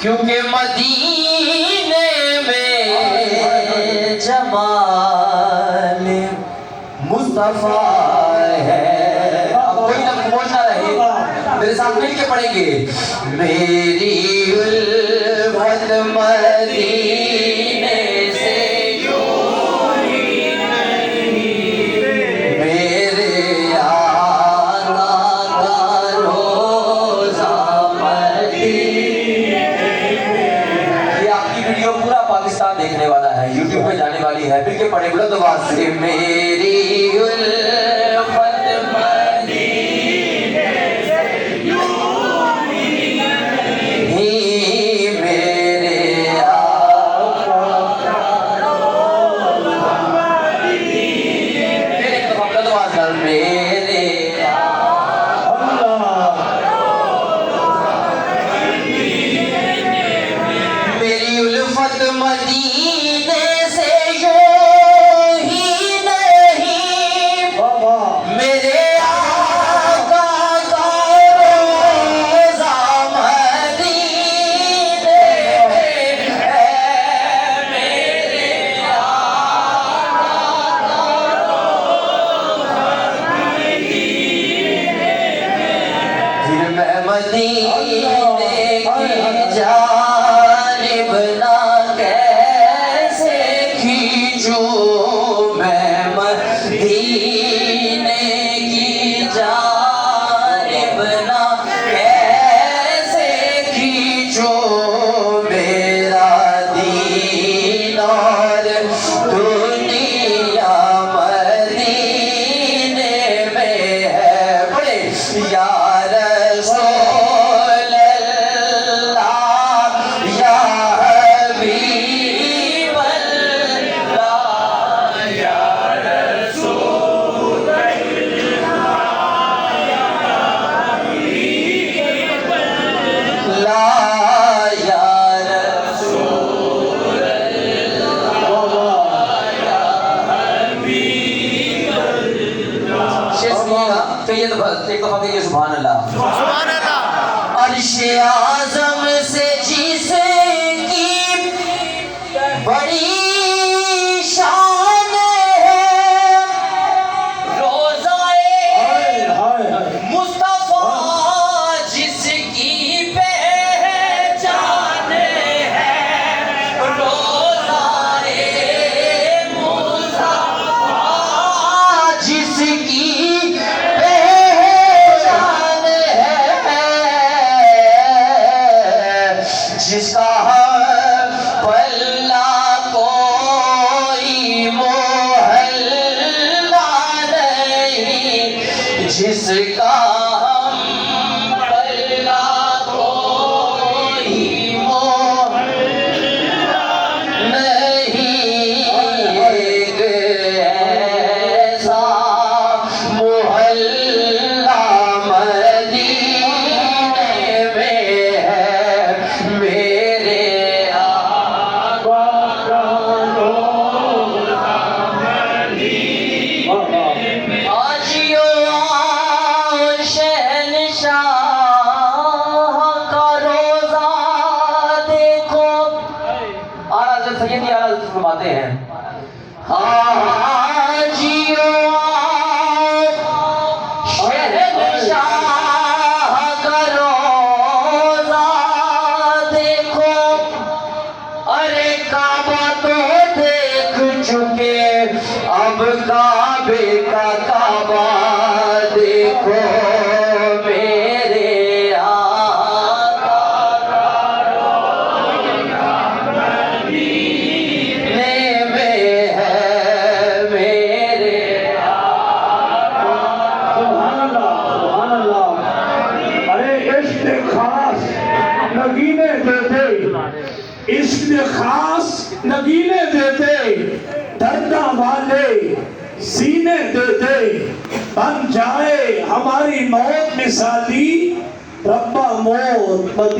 क्योंकि मदीने में जमाल मुस्तफा है। अब कोई ना बोलना रहे, मेरे साथ मिल के पढ़ेंगे। मेरी उल्फत मदीने से जोड़ी नहीं, मेरे आका का रोज़ा मदीने। ये आपकी वीडियो पूरा पाकिस्तान देखने वाला है, यूट्यूब पे जाने वाली है। मिल के पढ़े बुलंद आवाज से। मेरी उल्फत मदीने से जोड़ी नहीं, मेरे आका का रोज़ा मदीने। फिर एक दफा बुलंद आवाज से। मेरे मेरी उल्फत मदीने से यूं ही नहीं, मेरे आका का रोज़ा मदीने है। मेरे आका का रोज़ा मदीने। फिर मैं मदीने की जानिब ना कैसे खींचूं, मैं मदीने की जानिब ना कैसे खींचूं। मेरा दीन और दुनिया मदीने में है। बड़े या रसूल अल्लाह, या हबीब अल्लाह, या रसूल अल्लाह, या हबीब अल्लाह, या रसूल अल्लाह, या हबीब अल्लाह। शेर सुनिएगा, तो ये दफा एक दफा कहिए सुभान अल्लाह। सुभान अल्लाह। अर्शे आज़म से जिसकी बड़ी शान है, रोज़ाए मुस्तफा जिसकी पहचान है, रोज़ाए मुस्तफा जिसकी पहचान है, जिसका पल्ला कोई मोहल्ला नहीं, जिसका पल्ला कोई मोहल्ला नहीं। एक ऐसा मोहल्ला मदीने में है, मेरे आका का रोज़ा मदीने में। आजियो आओ शहंशाह का रोज़ा देखो। आला हज़रत सैयदी आला हज़रत फरमाते हैं, आजियो आओ शहंशाह का रोज़ा देखो। अरे काबा तो देख चुके, अब काबे का काबा देखो। मेरे आका का रोज़ा मदीने में है, मेरे आका। सुभान अल्लाह, सुभान अल्लाह। अरे इश्क़ खास नगीने देते, इश्क़ खास नगीने देते, दर्दा वाले सीने देते। बन जाए हमारी मौत मिसाली, रब्बा मौत